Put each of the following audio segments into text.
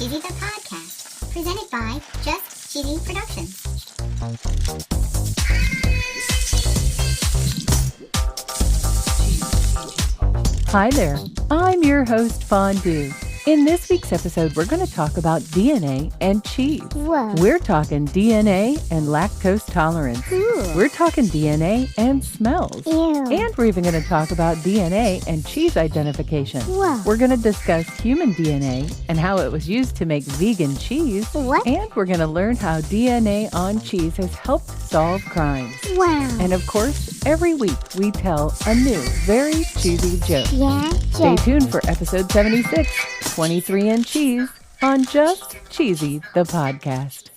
Cheesy the Podcast, presented by Just Cheesy Productions. Hi there, I'm your host, Fondue. In this week's episode, we're going to talk about DNA and cheese. Whoa. We're talking DNA and lactose tolerance. Ooh. We're talking DNA and smells. Ew. And we're even going to talk about DNA and cheese identification. Whoa. We're going to discuss human DNA and how it was used to make vegan cheese. What? And we're going to learn how DNA on cheese has helped solve crimes. Wow. And of course, every week we tell a new, very cheesy joke. Yeah, Stay joke. tuned for episode 76, 23 and Cheese, on Just Cheesy, the podcast.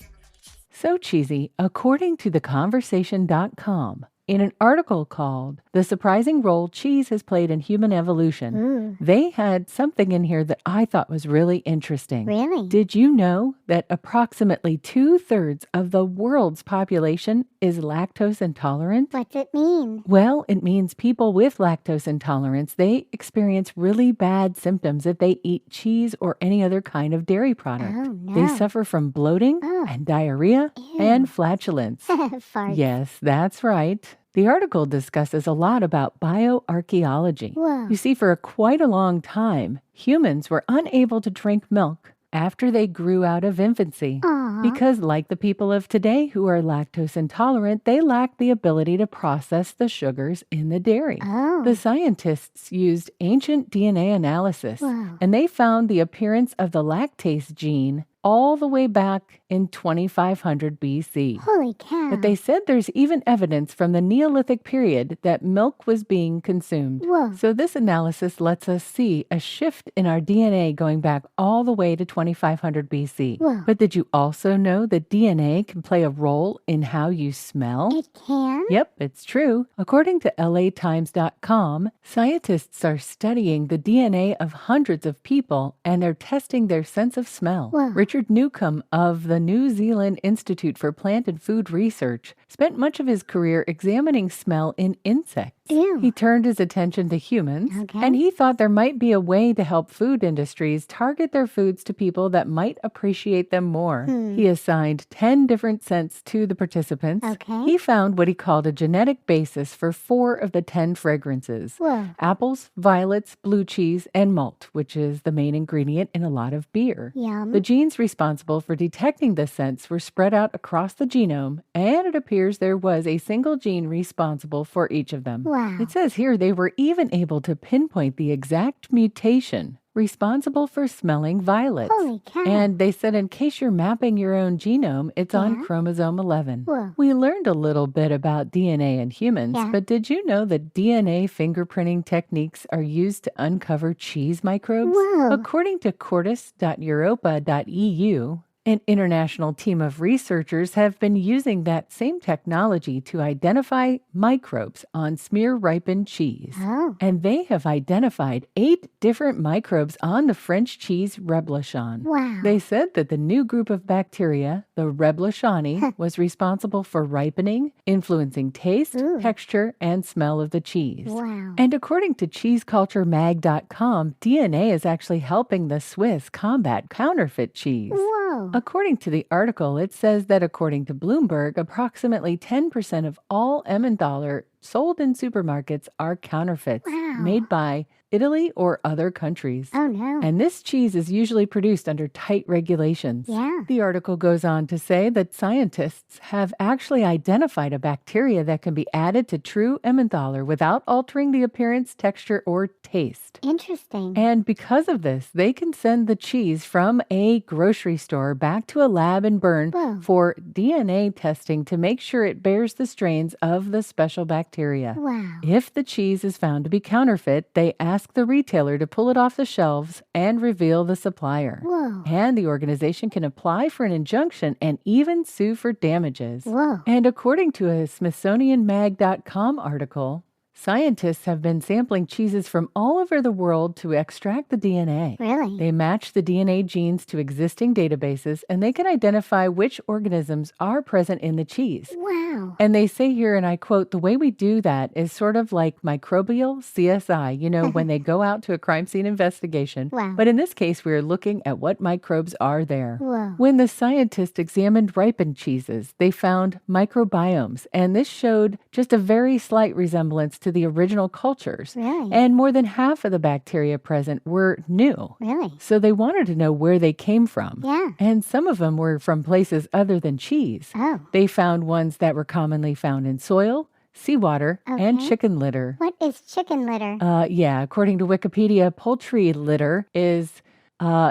So cheesy, according to theconversation.com, in an article called The Surprising Role Cheese Has Played in Human Evolution, they had something in here that I thought was really interesting. Really? Did you know that approximately 2/3 of the world's population is lactose intolerant? What's it mean? Well, it means people with lactose intolerance, they experience really bad symptoms if they eat cheese or any other kind of dairy product. Oh, no. They suffer from bloating Ugh. and diarrhea Ew. and flatulence. Fart. Yes, that's right. The article discusses a lot about bioarchaeology. Whoa. You see, for quite a long time, humans were unable to drink milk after they grew out of infancy. Aw. Because like the people of today who are lactose intolerant, they lack the ability to process the sugars in the dairy. Oh. The scientists used ancient DNA analysis, Wow. and they found the appearance of the lactase gene all the way back in 2500 BC. Holy cow. But they said there's even evidence from the Neolithic period that milk was being consumed. Whoa. So this analysis lets us see a shift in our DNA going back all the way to 2500 BC. Whoa. But did you also know that DNA can play a role in how you smell? It can? Yep, it's true. According to LATimes.com, scientists are studying the DNA of hundreds of people and they're testing their sense of smell. Whoa. Richard Newcomb of the New Zealand Institute for Plant and Food Research spent much of his career examining smell in insects. Ew. He turned his attention to humans, Okay. and he thought there might be a way to help food industries target their foods to people that might appreciate them more. He assigned 10 different scents to the participants. Okay. He found what he called a genetic basis for 4 of the 10 fragrances. Whoa. Apples, violets, blue cheese, and malt, which is the main ingredient in a lot of beer. Yum. The genes responsible for detecting the scents were spread out across the genome, and it appears there was a single gene responsible for each of them. Wow. It says here they were even able to pinpoint the exact mutation responsible for smelling violets. Holy cow. And they said in case you're mapping your own genome, it's on Yeah. chromosome 11. Whoa. We learned a little bit about DNA in humans, Yeah. but did you know that DNA fingerprinting techniques are used to uncover cheese microbes? Whoa. According to Cordis.europa.eu, an international team of researchers have been using that same technology to identify microbes on smear-ripened cheese. Oh. And they have identified 8 different microbes on the French cheese reblochon. Wow. They said that the new group of bacteria, the reblochoni, was responsible for ripening, influencing taste, Ooh. texture, and smell of the cheese. Wow. And according to cheeseculturemag.com, DNA is actually helping the Swiss combat counterfeit cheese. Whoa. According to the article, it says that according to Bloomberg, approximately 10% of all Emmentaler sold in supermarkets are counterfeits Wow. made by Italy or other countries. Oh, no. And this cheese is usually produced under tight regulations. Yeah. The article goes on to say that scientists have actually identified a bacteria that can be added to true Emmentaler without altering the appearance, texture, or taste. Interesting. And because of this, they can send the cheese from a grocery store back to a lab in Bern Whoa. for DNA testing to make sure it bears the strains of the special bacteria. Wow. If the cheese is found to be counterfeit, they ask the retailer to pull it off the shelves and reveal the supplier. Whoa. And the organization can apply for an injunction and even sue for damages. Whoa. And according to a SmithsonianMag.com article, Scientists have been sampling cheeses from all over the world to extract the DNA. Really? They match the DNA genes to existing databases, and they can identify which organisms are present in the cheese. Wow. And they say here, and I quote, the way we do that is sort of like microbial CSI, when they go out to a crime scene investigation. Wow. But in this case, we are looking at what microbes are there. Whoa. When the scientists examined ripened cheeses, they found microbiomes, and this showed just a very slight resemblance to the original cultures. Really? And more than half of the bacteria present were new. Really? So they wanted to know where they came from. Yeah. And some of them were from places other than cheese. Oh. They found ones that were commonly found in soil, seawater, and Okay. chicken litter. What is chicken litter? According to Wikipedia, poultry litter is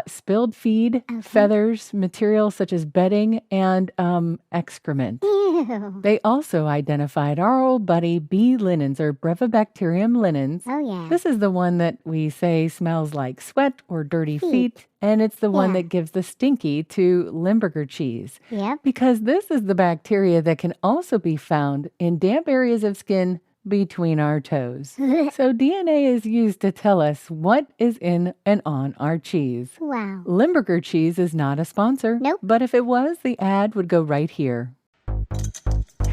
spilled feed, feathers, material such as bedding, and excrement. Ew. They also identified our old buddy bee linens, or Brevibacterium linens. Oh, yeah. This is the one that we say smells like sweat or dirty feet, and it's the one Yeah. that gives the stinky to Limburger cheese. Yep. Because this is the bacteria that can also be found in damp areas of skin between our toes. So DNA is used to tell us what is in and on our cheese. Wow. Limburger cheese is not a sponsor. Nope. But if it was, the ad would go right here.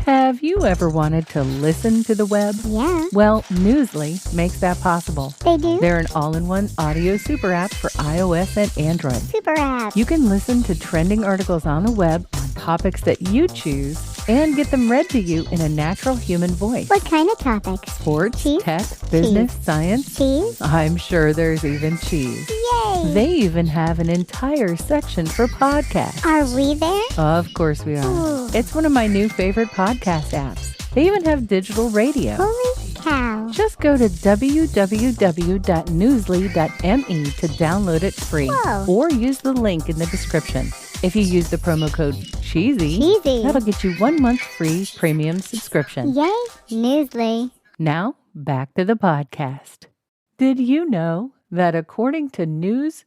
Have you ever wanted to listen to the web? Yeah. Well, Newsly makes that possible. They do? They're an all-in-one audio super app for iOS and Android. Super app. You can listen to trending articles on the web on topics that you choose and get them read to you in a natural human voice. What kind of topics? Sports, Cheese? tech, business, science. Cheese? I'm sure there's even cheese. Yay. They even have an entire section for podcasts. Are we there? Of course we are. Ooh. It's one of my new favorite podcast apps. They even have digital radio. Holy cow. Just go to www.newsly.me to download it free. Whoa. Or use the link in the description. If you use the promo code CHEESY, Cheesy. that'll get you 1 month free premium subscription. Yay. Newsly. Now, back to the podcast. Did you know that according to news.sky.com,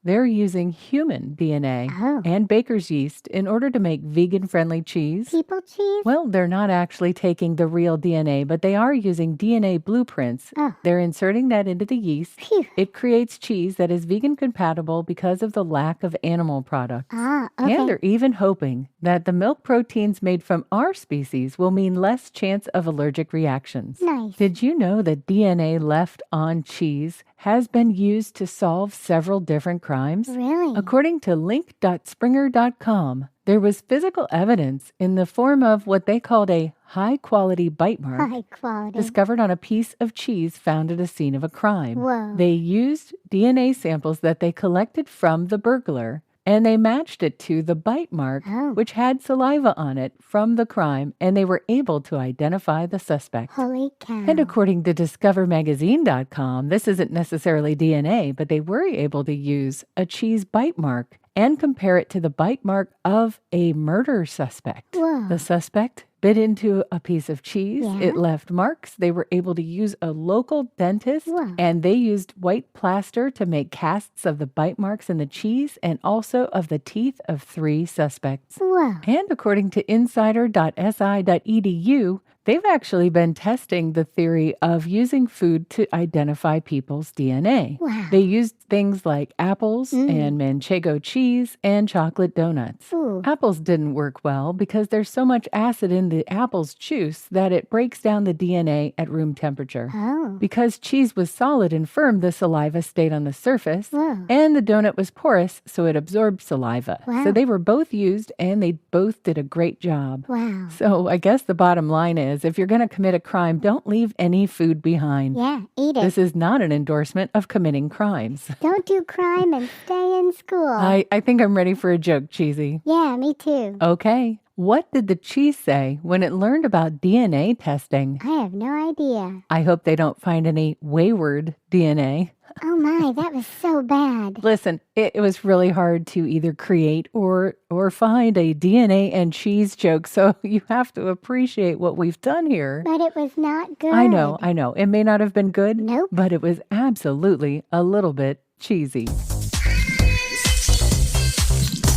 they're using human DNA Oh. and baker's yeast in order to make vegan-friendly cheese? People cheese? Well, they're not actually taking the real DNA, but they are using DNA blueprints. Oh. They're inserting that into the yeast. Phew. It creates cheese that is vegan compatible because of the lack of animal products. Ah, okay. And they're even hoping that the milk proteins made from our species will mean less chance of allergic reactions. Nice. Did you know that DNA left on cheese has been used to solve several different crimes? Really? According to link.springer.com, there was physical evidence in the form of what they called a high-quality bite mark High quality. discovered on a piece of cheese found at a scene of a crime. Whoa. They used DNA samples that they collected from the burglar, and they matched it to the bite mark, Oh. which had saliva on it from the crime, and they were able to identify the suspect. Holy cow. And according to discovermagazine.com, this isn't necessarily DNA, but they were able to use a cheese bite mark and compare it to the bite mark of a murder suspect. Whoa. The suspect bit into a piece of cheese. Yeah. It left marks. They were able to use a local dentist, Whoa. and they used white plaster to make casts of the bite marks in the cheese and also of the teeth of 3 suspects. Whoa. And according to insider.si.edu, they've actually been testing the theory of using food to identify people's DNA. Wow. They used things like apples and manchego cheese and chocolate donuts. Ooh. Apples didn't work well because there's so much acid in the apple's juice that it breaks down the DNA at room temperature. Oh. Because cheese was solid and firm, the saliva stayed on the surface, Whoa. and the donut was porous, so it absorbed saliva. Wow. So they were both used, and they both did a great job. Wow. So I guess the bottom line is, if you're going to commit a crime, don't leave any food behind. Yeah, eat it. This is not an endorsement of committing crimes. Don't do crime and stay in school. I think I'm ready for a joke, Cheesy. Yeah, me too. Okay. What did the cheese say when it learned about DNA testing? I have no idea. I hope they don't find any wayward DNA. Oh my, that was so bad. Listen, it was really hard to either create or find a DNA and cheese joke, so you have to appreciate what we've done here. But it was not good. I know. It may not have been good, Nope. but it was absolutely a little bit cheesy.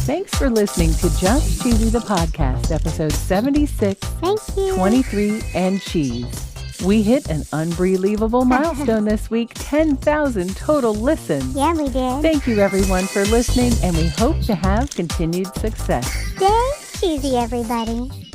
Thanks for listening to Just Cheesy the Podcast, episode 76, Thank you. 23 and cheese. We hit an unbelievable milestone this week, 10,000 total listens. Yeah, we did. Thank you everyone for listening, and we hope to have continued success. Stay cheesy, everybody.